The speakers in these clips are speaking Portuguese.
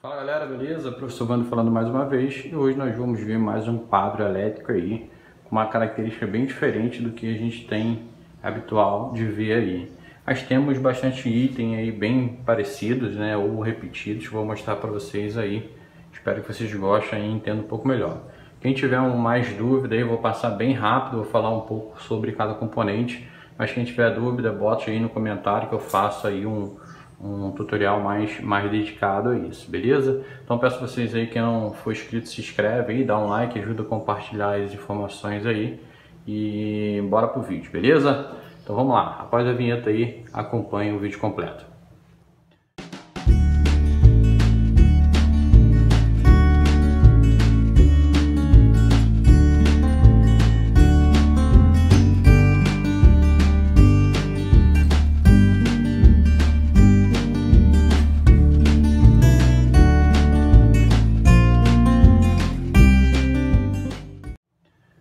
Fala galera, beleza? Professor Vando falando mais uma vez e hoje nós vamos ver mais um quadro elétrico aí com uma característica bem diferente do que a gente tem habitual de ver aí. Nós temos bastante item aí bem parecidos, né, ou repetidos, vou mostrar para vocês aí. Espero que vocês gostem e entendam um pouco melhor. Quem tiver mais dúvida aí, eu vou passar bem rápido, vou falar um pouco sobre cada componente, mas quem tiver dúvida, bote aí no comentário que eu faço aí um tutorial mais dedicado a isso, beleza? Então peço vocês aí, quem não for inscrito, se inscreve aí, dá um like, ajuda a compartilhar as informações aí e bora pro vídeo, beleza? Então vamos lá, após a vinheta aí, acompanhe o vídeo completo.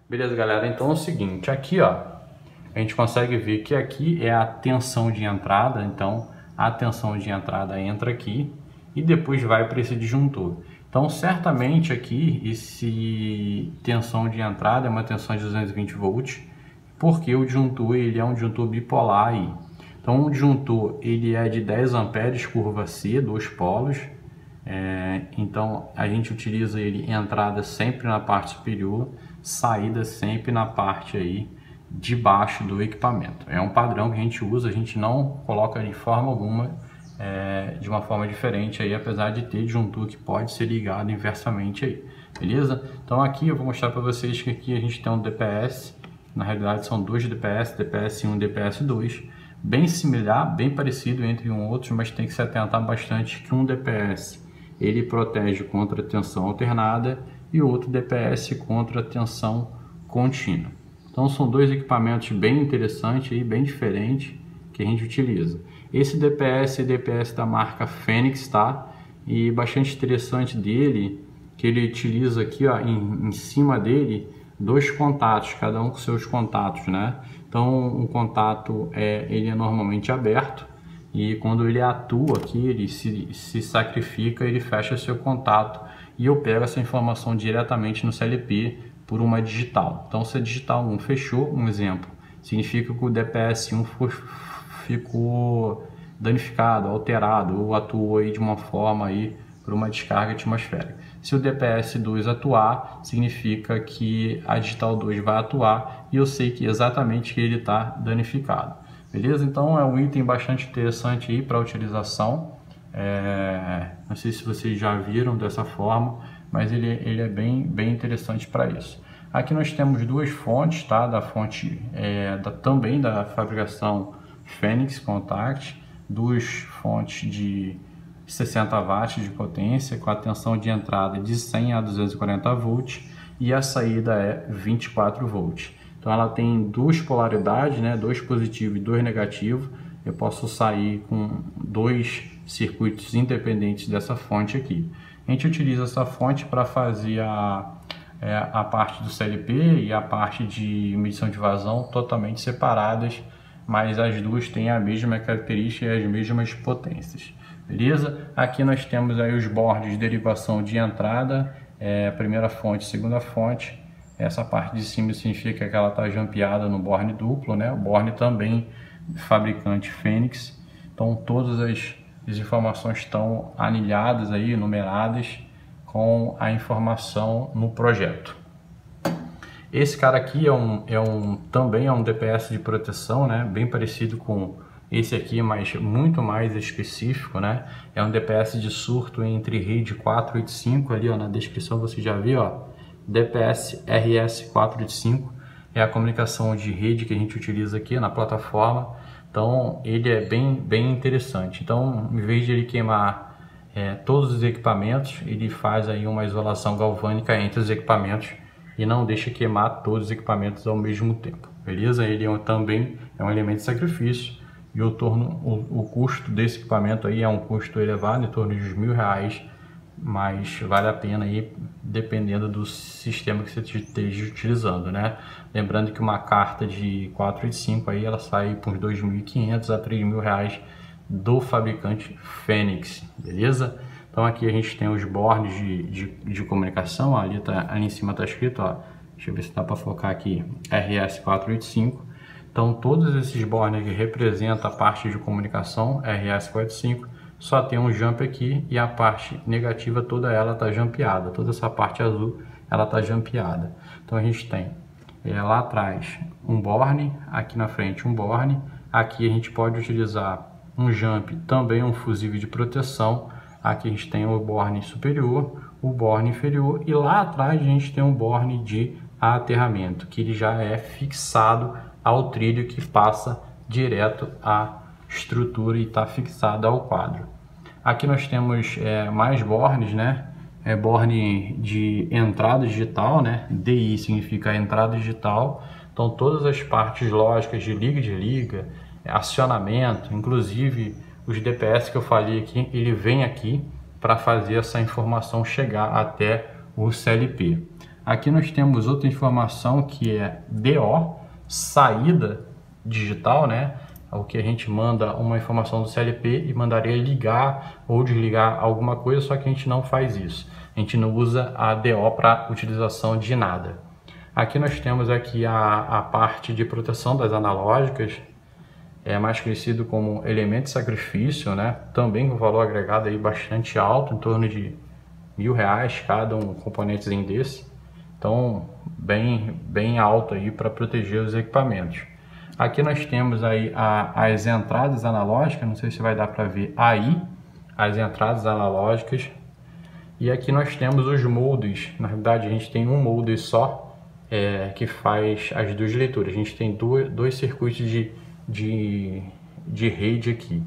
Beleza, galera? Então é o seguinte, aqui ó, a gente consegue ver que aqui é a tensão de entrada, então a tensão de entrada entra aqui e depois vai para esse disjuntor. Então certamente aqui esse tensão de entrada é uma tensão de 220 volts, porque o disjuntor ele é um disjuntor bipolar aí. Então o disjuntor ele é de 10 amperes, curva C, 2 polos. Então a gente utiliza ele entrada sempre na parte superior, saída sempre na parte aí de baixo do equipamento. É um padrão que a gente usa, a gente não coloca de forma alguma de uma forma diferente aí, apesar de ter disjuntor que pode ser ligado inversamente aí, beleza? Então aqui eu vou mostrar para vocês que aqui a gente tem um DPS, na realidade são dois DPS, DPS1 e DPS2, bem similar, bem parecido entre um e outro, mas tem que se atentar bastante que um DPS ele protege contra tensão alternada e o outro DPS contra tensão contínua. Então são dois equipamentos bem interessantes e bem diferentes que a gente utiliza. Esse DPS é DPS da marca Fênix, tá? E bastante interessante dele que ele utiliza aqui, ó, em cima dele dois contatos, cada um com seus contatos, né? Então um contato ele é normalmente aberto. E quando ele atua aqui, ele se sacrifica, ele fecha seu contato e eu pego essa informação diretamente no CLP por uma digital. Então se a digital 1 fechou, um exemplo, significa que o DPS1 ficou danificado, alterado ou atuou aí de uma forma aí por uma descarga atmosférica. Se o DPS2 atuar, significa que a digital 2 vai atuar e eu sei que exatamente que ele está danificado. Beleza? Então é um item bastante interessante aí para utilização. Não sei se vocês já viram dessa forma, mas ele é bem interessante para isso. Aqui nós temos duas fontes, tá? Da fonte também da fabricação Fênix Contact, duas fontes de 60 watts de potência com a tensão de entrada de 100 a 240 volts e a saída é 24 volts. Então ela tem duas polaridades, né? Dois positivos e dois negativos. Eu posso sair com dois circuitos independentes dessa fonte aqui. A gente utiliza essa fonte para fazer a parte do CLP e a parte de medição de vazão totalmente separadas, mas as duas têm a mesma característica e as mesmas potências. Beleza? Aqui nós temos aí os bordes de derivação de entrada, primeira fonte, segunda fonte. Essa parte de cima significa que ela está jampeada no borne duplo, né? O borne também fabricante Fênix. Então todas as informações estão anilhadas aí, numeradas com a informação no projeto. Esse cara aqui também é um DPS de proteção, né? Bem parecido com esse aqui, mas muito mais específico, né? É um DPS de surto entre rede 485, ali ó, na descrição você já viu, ó. DPS RS485 é a comunicação de rede que a gente utiliza aqui na plataforma. Então ele é bem interessante. Então em vez de ele queimar todos os equipamentos, ele faz aí uma isolação galvânica entre os equipamentos e não deixa queimar todos os equipamentos ao mesmo tempo, beleza? Ele também é um elemento de sacrifício e o custo desse equipamento aí é um custo elevado, em torno de R$1.000, mas vale a pena aí dependendo do sistema que você esteja utilizando, né? Lembrando que uma carta de 485 aí ela sai por uns R$2.500 a R$3.000 do fabricante Fênix, beleza? Então Então aqui a gente tem os bornes de comunicação, ali em cima está escrito, ó, deixa eu ver se dá para focar aqui, RS485. Então todos esses bornes que representam a parte de comunicação RS485 só tem um jump aqui e a parte negativa toda ela está jumpeada, toda essa parte azul ela está jumpeada. Então a gente tem lá atrás um borne, aqui na frente um borne, aqui a gente pode utilizar um jump, também um fusível de proteção. Aqui a gente tem o borne superior, o borne inferior e lá atrás a gente tem um borne de aterramento, que ele já é fixado ao trilho que passa direto à estrutura e está fixado ao quadro. Aqui nós temos mais bornes, né? Borne de entrada digital, né? DI significa entrada digital. Então todas as partes lógicas de liga e desliga, acionamento, inclusive os DPS que eu falei aqui, ele vem aqui para fazer essa informação chegar até o CLP. Aqui nós temos outra informação que é DO, saída digital, né? O que a gente manda uma informação do CLP e mandaria ligar ou desligar alguma coisa, só que a gente não faz isso. A gente não usa a DO para utilização de nada. Aqui nós temos aqui a parte de proteção das analógicas, mais conhecido como elemento de sacrifício, né? Também com valor agregado aí bastante alto, em torno de R$1.000 cada um componentezinho desse. Então, bem alto aí para proteger os equipamentos. Aqui nós temos aí as entradas analógicas, não sei se vai dar para ver aí, as entradas analógicas. E aqui nós temos os moldes. Na verdade a gente tem um molde só que faz as duas leituras. A gente tem dois circuitos de rede aqui.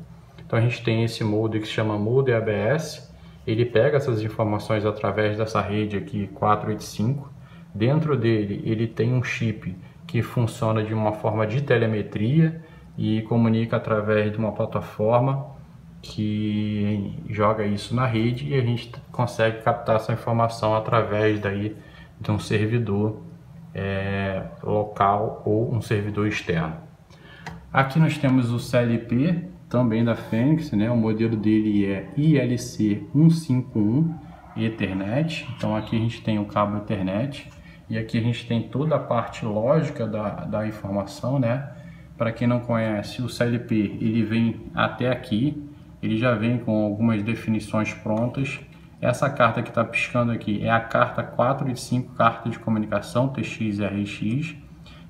Então a gente tem esse molde que se chama molde ABS. Ele pega essas informações através dessa rede aqui 485. Dentro dele ele tem um chip que funciona de uma forma de telemetria e comunica através de uma plataforma que joga isso na rede e a gente consegue captar essa informação através daí de um servidor local ou um servidor externo. Aqui nós temos o CLP também da Fênix, né? O modelo dele é ILC151 Ethernet. Então aqui a gente tem o cabo Ethernet. E aqui a gente tem toda a parte lógica da informação, né? Para quem não conhece, o CLP ele vem até aqui, ele já vem com algumas definições prontas. Essa carta que está piscando aqui é a carta 485, carta de comunicação TX-RX.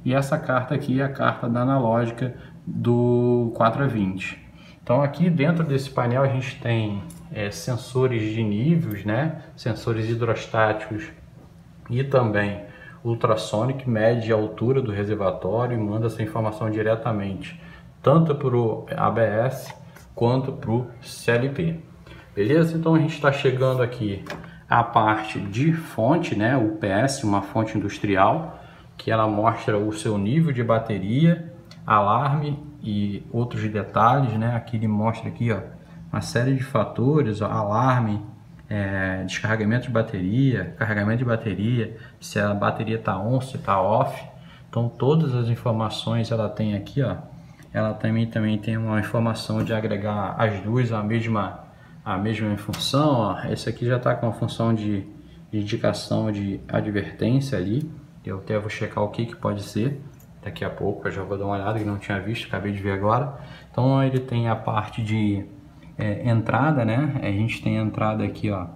E essa carta aqui é a carta da analógica do 420. Então aqui dentro desse painel a gente tem sensores de níveis, né? Sensores hidrostáticos e também ultrassonic, mede a altura do reservatório e manda essa informação diretamente tanto para o ABS quanto para o CLP. Beleza? Então a gente está chegando aqui à parte de fonte, né? O UPS, uma fonte industrial, que ela mostra o seu nível de bateria, alarme e outros detalhes, né? Aqui ele mostra aqui, ó, uma série de fatores, ó, alarme, descarregamento de bateria, carregamento de bateria, se a bateria está on, se está off. Então todas as informações ela tem aqui, ó. Ela também tem uma informação de agregar as duas a mesma função, ó. Esse aqui já está com a função de indicação de advertência ali. Eu até vou checar o que pode ser daqui a pouco, eu já vou dar uma olhada que não tinha visto, acabei de ver agora. Então ele tem a parte de entrada, né? A gente tem a entrada aqui, ó,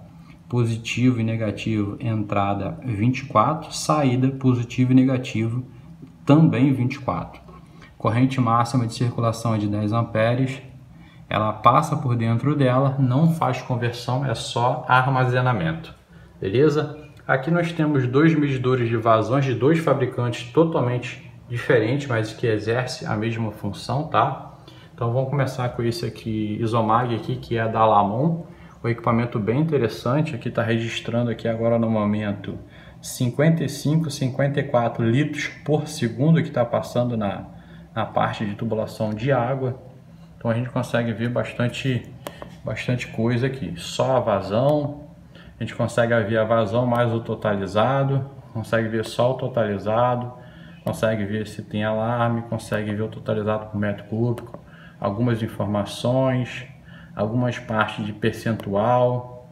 positivo e negativo, entrada 24, saída positivo e negativo, também 24. Corrente máxima de circulação é de 10 amperes. Ela passa por dentro dela, não faz conversão, é só armazenamento. Beleza? Aqui nós temos dois medidores de vazões de dois fabricantes totalmente diferentes, mas que exercem a mesma função, tá? Então vamos começar com esse aqui, Isomag aqui, que é da Lamon. O equipamento bem interessante, aqui está registrando aqui agora no momento 54 litros por segundo que está passando na parte de tubulação de água. Então a gente consegue ver bastante coisa aqui. Só a vazão, a gente consegue ver a vazão mais o totalizado, consegue ver só o totalizado, consegue ver se tem alarme, consegue ver o totalizado por metro cúbico, algumas informações, algumas partes de percentual.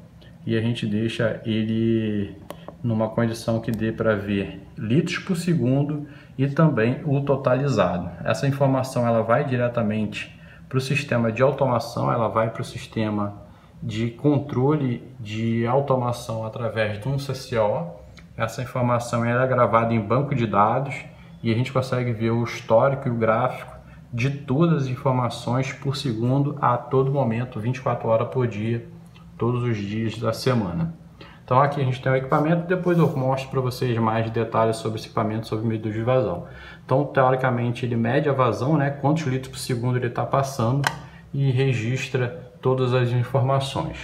e a gente deixa ele numa condição que dê para ver litros por segundo e também o totalizado. Essa informação ela vai diretamente para o sistema de automação, ela vai para o sistema de controle de automação através de um CCO. Essa informação ela é gravada em banco de dados e a gente consegue ver o histórico e o gráfico de todas as informações por segundo a todo momento, 24 horas por dia, todos os dias da semana. Então aqui a gente tem o equipamento, depois eu mostro para vocês mais detalhes sobre esse equipamento, sobre o medidor de vazão. Então teoricamente ele mede a vazão, né, quantos litros por segundo ele está passando e registra todas as informações.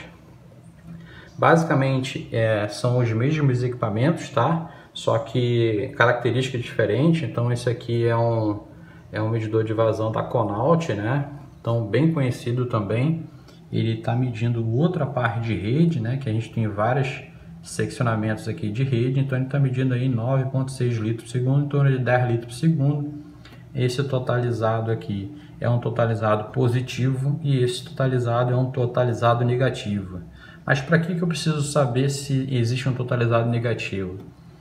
Basicamente são os mesmos equipamentos, tá? Só que característica diferente. Então esse aqui é um medidor de vazão da Conault, né? Então bem conhecido também. Ele está medindo outra parte de rede, né? Que a gente tem vários seccionamentos aqui de rede. Então ele está medindo aí 9,6 litros por segundo, em torno de 10 litros por segundo. Esse totalizado aqui é um totalizado positivo e esse totalizado é um totalizado negativo. Mas para que eu preciso saber se existe um totalizado negativo?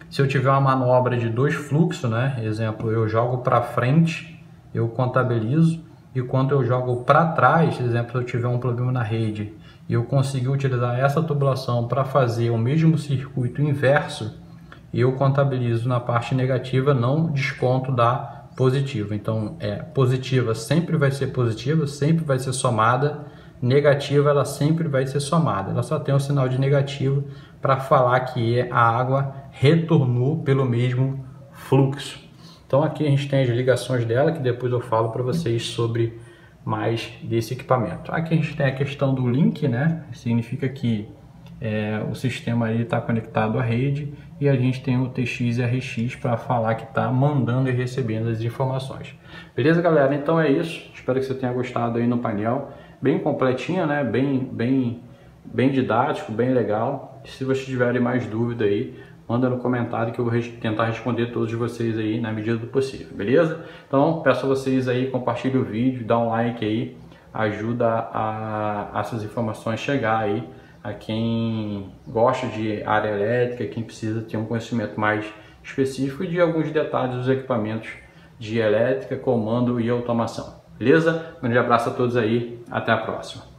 Se eu tiver uma manobra de 2 fluxos, né? Exemplo, eu jogo para frente, eu contabilizo, e quando eu jogo para trás, exemplo, se eu tiver um problema na rede e eu conseguir utilizar essa tubulação para fazer o mesmo circuito inverso, eu contabilizo na parte negativa, não desconto da positiva. Então, positiva sempre vai ser positiva, sempre vai ser somada, negativa ela sempre vai ser somada. Ela só tem um sinal de negativo para falar que a água retornou pelo mesmo fluxo. Então aqui a gente tem as ligações dela, que depois eu falo para vocês sobre mais desse equipamento. Aqui a gente tem a questão do link, né? Significa que o sistema está conectado à rede e a gente tem o TX e RX para falar que está mandando e recebendo as informações. Beleza, galera? Então é isso. Espero que você tenha gostado aí no painel. Bem completinho, né? Bem didático, bem legal. Se vocês tiverem mais dúvida aí, manda no comentário que eu vou tentar responder todos vocês aí na medida do possível, beleza? Então, peço a vocês aí, compartilhem o vídeo, dá um like aí, ajuda a essas informações chegar aí a quem gosta de área elétrica, quem precisa ter um conhecimento mais específico de alguns detalhes dos equipamentos de elétrica, comando e automação, beleza? Um grande abraço a todos aí, até a próxima.